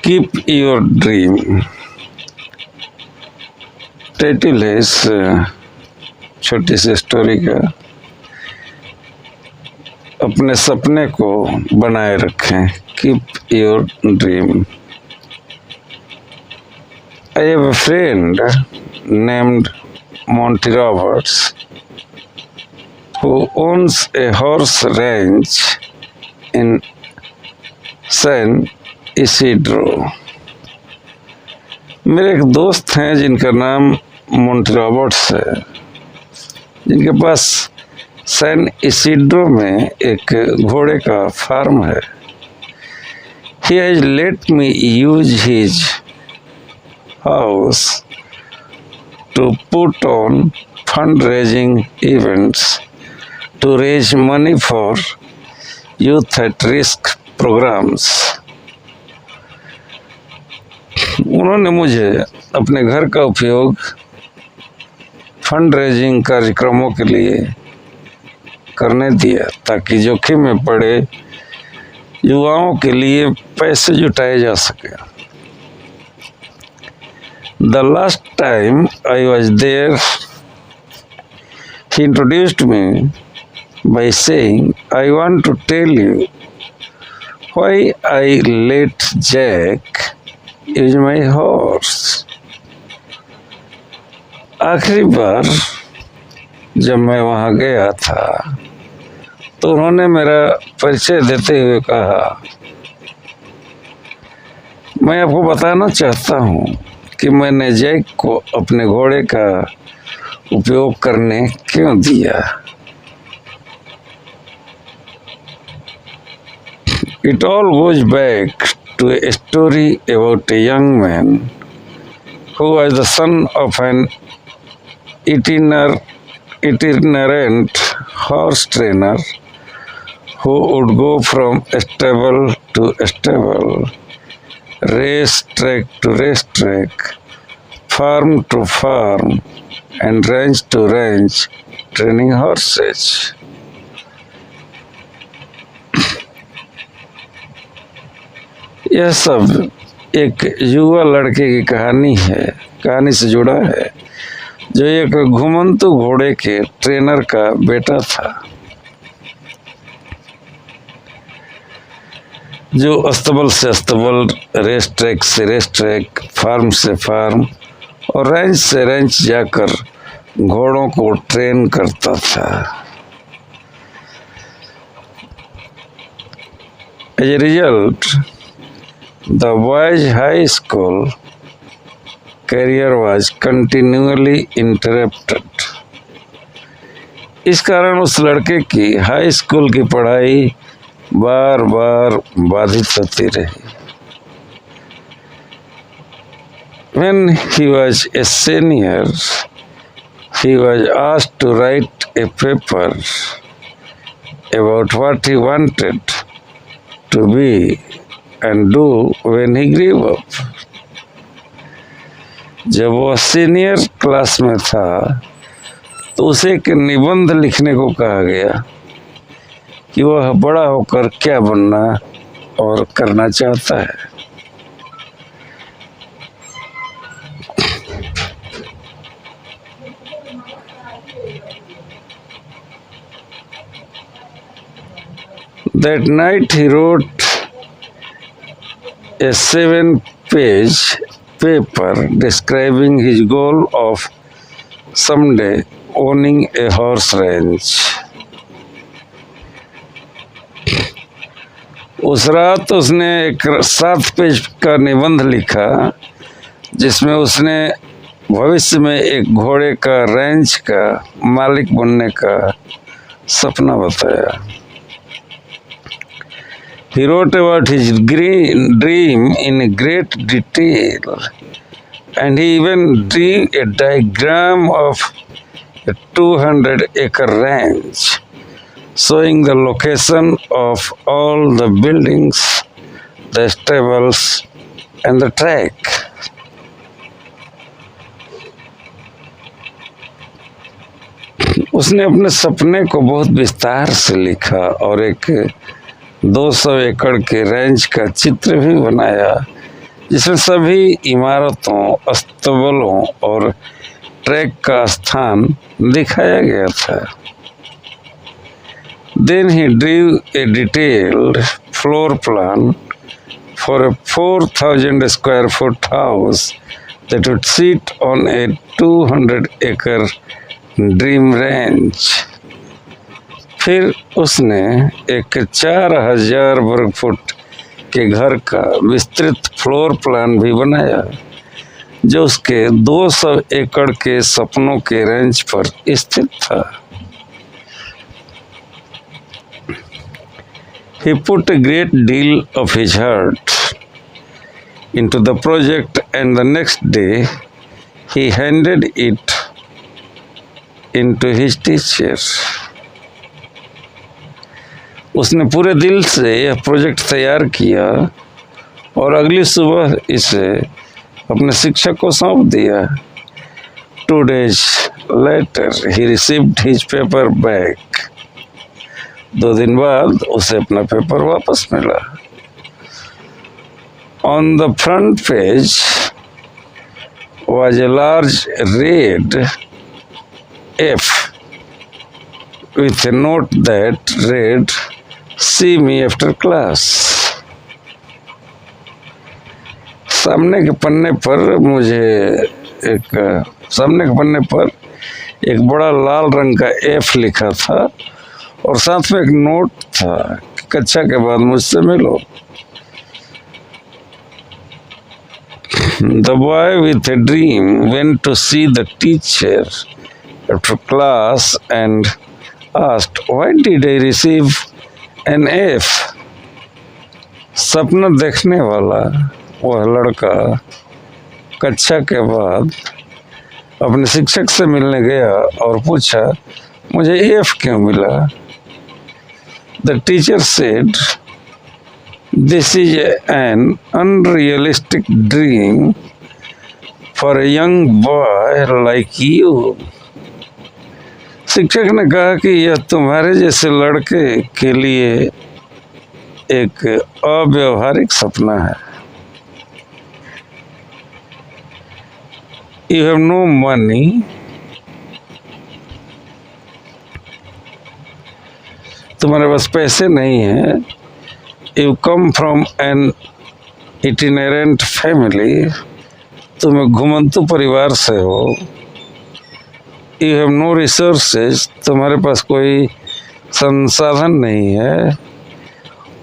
Keep your dream. Title है इस छोटी सी स्टोरी का। अपने सपने को बनाए रखें। Keep your dream. I have a friend named Monty Roberts who owns a horse ranch in San Isidro। मेरे एक दोस्त हैं जिनका नाम मोंटी रॉबर्ट्स है, जिनके पास सैन इसिड्रो में एक घोड़े का फार्म है। He has let me use his house to put on fundraising events to raise money for youth at risk programs। उन्होंने मुझे अपने घर का उपयोग फंड रेजिंग कार्यक्रमों के लिए करने दिया ताकि जोखिम में पड़े युवाओं के लिए पैसे जुटाए जा सके। The last time I was there, he introduced me by saying, I want to tell you why I let Jack use my horse। आखिरी बार जब मैं वहाँ गया था तो उन्होंने मेरा परिचय देते हुए कहा, मैं आपको बताना चाहता हूँ कि मैंने जैक को अपने घोड़े का उपयोग करने क्यों दिया। It all goes back to a story about a young man who was the son of an itinerant horse trainer who would go from stable to stable, race track to race track, farm to farm, and ranch to ranch, training horses। यह सब एक युवा लड़के की कहानी है, कहानी से जुड़ा है, जो एक घुमंतु घोड़े के ट्रेनर का बेटा था, जो अस्तबल से अस्तबल, रेस ट्रैक से रेस ट्रैक, फार्म से फार्म और रेंज से रेंज जाकर घोड़ों को ट्रेन करता था। As a result, the boy's high school career was continually interrupted। इस कारण उस लड़के की हाई स्कूल की पढ़ाई बार बार बाधित होती रही। When he was a senior, he was asked to write a paper about what he wanted to be and do when he grew up। जब वह सीनियर क्लास में था तो उसे एक निबंध लिखने को कहा गया कि वह बड़ा होकर क्या बनना और करना चाहता है। That night he wrote a 7-page paper describing his goal of someday owning a horse ranch। उस रात उसने एक 7 पेज का निबंध लिखा जिसमें उसने भविष्य में एक घोड़े का रेंच का मालिक बनने का सपना बताया। He wrote about his dream in great detail, and he even drew a diagram of a 200-acre ranch, showing the location of all the buildings, the stables, and the track। उसने अपने सपने को बहुत विस्तार से लिखा और एक 200 एकड़ के रेंज का चित्र भी बनाया जिसमें सभी इमारतों, अस्तबलों और ट्रैक का स्थान दिखाया गया था। Then he drew a detailed floor plan for a 4,000 square foot house that would sit on a 200-acre dream ranch. फिर उसने एक 4,000 वर्ग फुट के घर का विस्तृत फ्लोर प्लान भी बनाया जो उसके 200 एकड़ के सपनों के रेंज पर स्थित था। He put a great deal of his heart into the project, and the next day he handed it into his teacher. उसने पूरे दिल से यह प्रोजेक्ट तैयार किया और अगली सुबह इसे अपने शिक्षक को सौंप दिया। 2 days later he received his paper back. 2 दिन बाद उसे अपना पेपर वापस मिला। On the front page was a large red F with a note that read, "See me after class." सामने के पन्ने पर एक बड़ा लाल रंग का F लिखा था और साथ में एक नोट था कि कक्षा के बाद मुझसे मिलो। The boy with a dream went to see the teacher after class and asked, "Why did I receive an F?" सपना देखने वाला वह लड़का कक्षा के बाद अपने शिक्षक से मिलने गया और पूछा, मुझे F क्यों मिला? The teacher said, "This is an unrealistic dream for a young boy like you." शिक्षक ने कहा कि यह तुम्हारे जैसे लड़के के लिए एक अव्यवहारिक सपना है। You have no money, तुम्हारे पास पैसे नहीं हैं। You come from an itinerant family, तुम एक घुमंतु परिवार से हो। You have no resources, तुम्हारे पास कोई संसाधन नहीं है।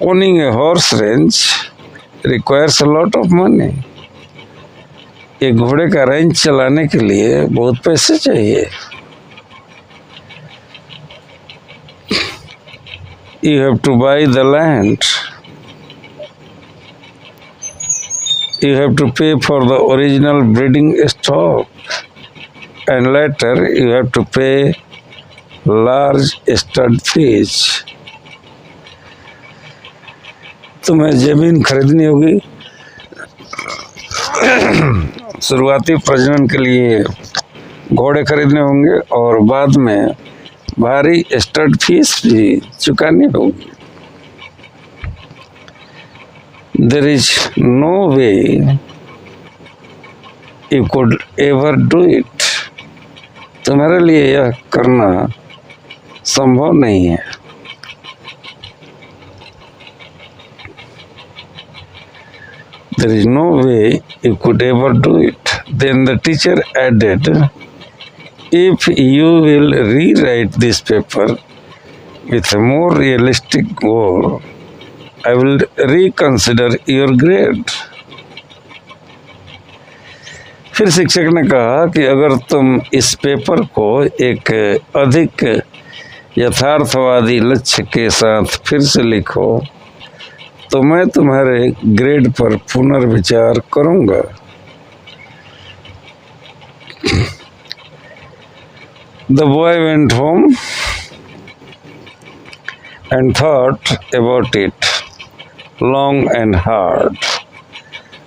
Owning a horse ranch requires a lot of money. एक घोड़े का रेंज चलाने के लिए बहुत पैसे चाहिए। You have to buy the land. You have to pay for the original breeding stock, and later you have to pay large stud fees. तुम्हें जमीन खरीदनी होगी, शुरुआती प्रजनन के लिए घोड़े खरीदने होंगे और बाद में भारी स्टड फीस भी चुकानी होगी। There is no way you could ever do it. तुम्हारे लिए यह करना संभव नहीं है। There is no way you could ever do it. Then the teacher added, "If you will rewrite this paper with a more realistic goal, I will reconsider your grade." फिर शिक्षक ने कहा कि अगर तुम इस पेपर को एक अधिक यथार्थवादी लक्ष्य के साथ फिर से लिखो तो मैं तुम्हारे ग्रेड पर पुनर्विचार करूंगा। The boy went home and thought about it long and hard.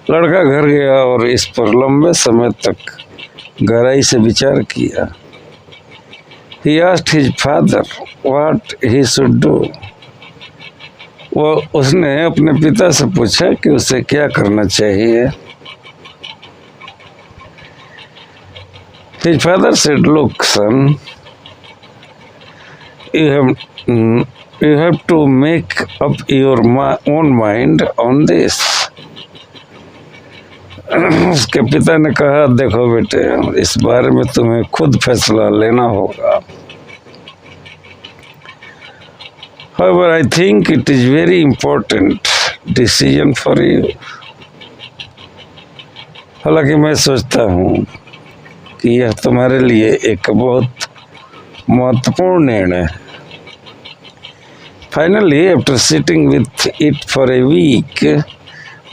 लड़का घर गया और इस पर लंबे समय तक गहराई से विचार किया। He asked his father what he should do. वो उसने अपने पिता से पूछा कि उसे क्या करना चाहिए। His father said, "Look, son, you have to make up your own mind on this." उसके पिता ने कहा, देखो बेटे, इस बारे में तुम्हें खुद फैसला लेना होगा। However, I think it is very important decision for you. हालांकि मैं सोचता हूँ कि यह तुम्हारे लिए एक बहुत महत्वपूर्ण निर्णय है। Finally, after sitting with it for a week,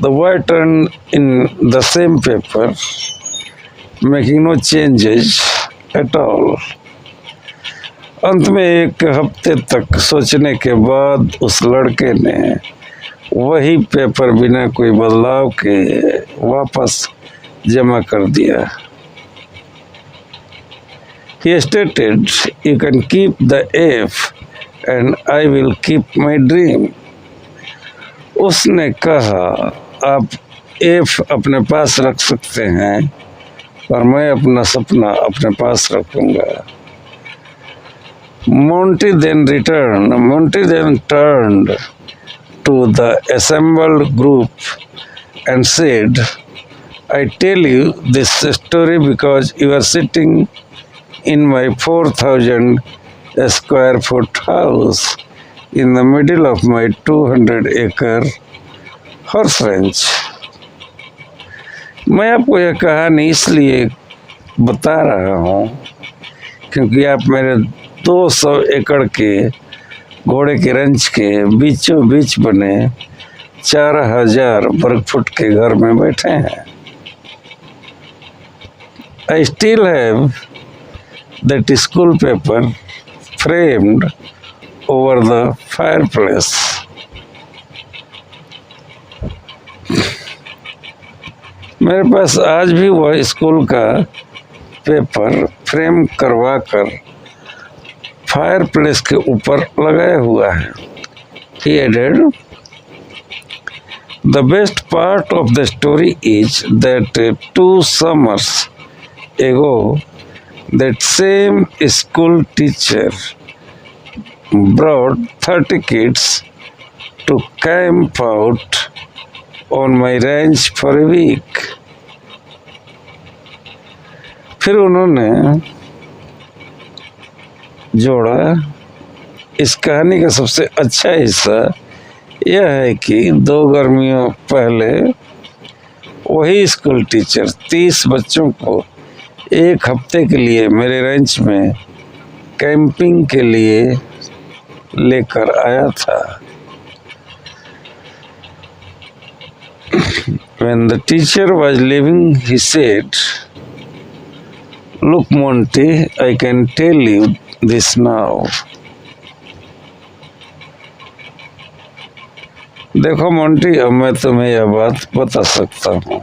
the boy turned in the same paper, making no changes at all. अंत में एक हफ्ते तक सोचने के बाद उस लड़के ने वही पेपर बिना कोई बदलाव के वापस जमा कर दिया। He stated, "You can keep the F and I will keep my dream." उसने कहा, आप F अपने पास रख सकते हैं और मैं अपना सपना अपने पास रखूंगा। Monty then turned to the assembled group and said, "I tell you this story because you are sitting in my 4,000 square foot house in the middle of my 200-acre horse ranch." मैं आपको यह कहानी इसलिए बता रहा हूँ क्योंकि आप मेरे 200 एकड़ के घोड़े के रंच के बीचों बीच बने 4,000 वर्ग फुट के घर में बैठे हैं। I still have that school paper framed over the fireplace. मेरे पास आज भी वह स्कूल का पेपर फ्रेम करवा कर फायरप्लेस के ऊपर लगाया हुआ है। He added, "The best part of the story is that 2 summers ago, that same school teacher brought 30 kids to camp out on my ranch for a week." फिर उन्होंने जोड़ा, इस कहानी का सबसे अच्छा हिस्सा यह है कि 2 गर्मियों पहले वही स्कूल टीचर 30 बच्चों को एक हफ्ते के लिए मेरे रेंच में कैंपिंग के लिए लेकर आया था। When the teacher was leaving, he said, "Look, Monty, I can tell you this now." देखो मोंटी, अब मैं तुम्हें यह बात बता सकता हूँ।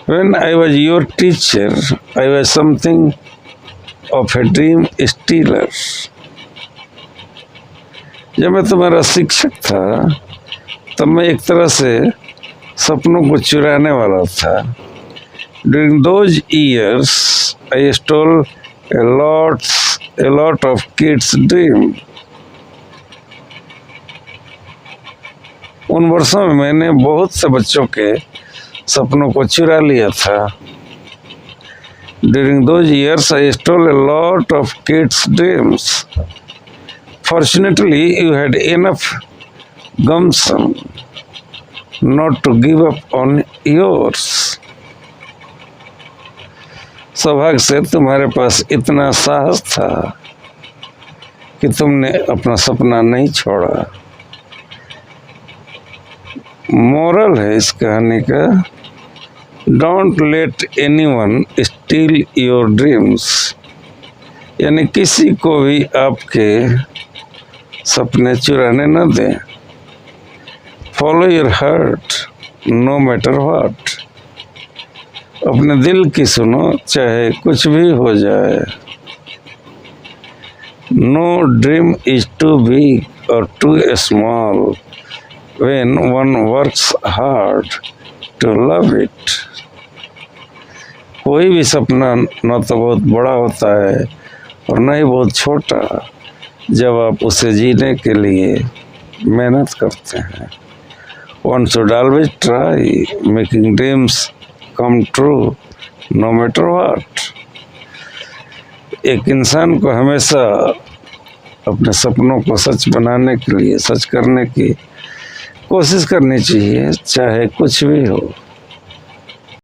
When I was your teacher, I was something of a dream stealer. जब मैं तुम्हारा शिक्षक था तब मैं एक तरह से सपनों को चुराने वाला था। During those years, I stole a lot of kids' dream. उन वर्षों में मैंने बहुत से बच्चों के सपनों को चुरा लिया था। During those years, I stole a lot of kids' dreams. Fortunately, you had enough gumption not to give up on yours. सौभाग्य से तुम्हारे पास इतना साहस था कि तुमने अपना सपना नहीं छोड़ा। मोरल है इस कहानी का, don't let anyone steal your dreams, यानी किसी को भी आपके सपने चुराने न दें। Follow your heart no matter what, अपने दिल की सुनो चाहे कुछ भी हो जाए। No dream is too big or too small when one works hard to love it. कोई भी सपना न तो बहुत बड़ा होता है और न ही बहुत छोटा जब आप उसे जीने के लिए मेहनत करते हैं. One should always try making dreams come true no matter what. एक इंसान को हमेशा अपने सपनों को सच बनाने के लिए, सच करने की कोशिश करनी चाहिए, चाहे कुछ भी हो.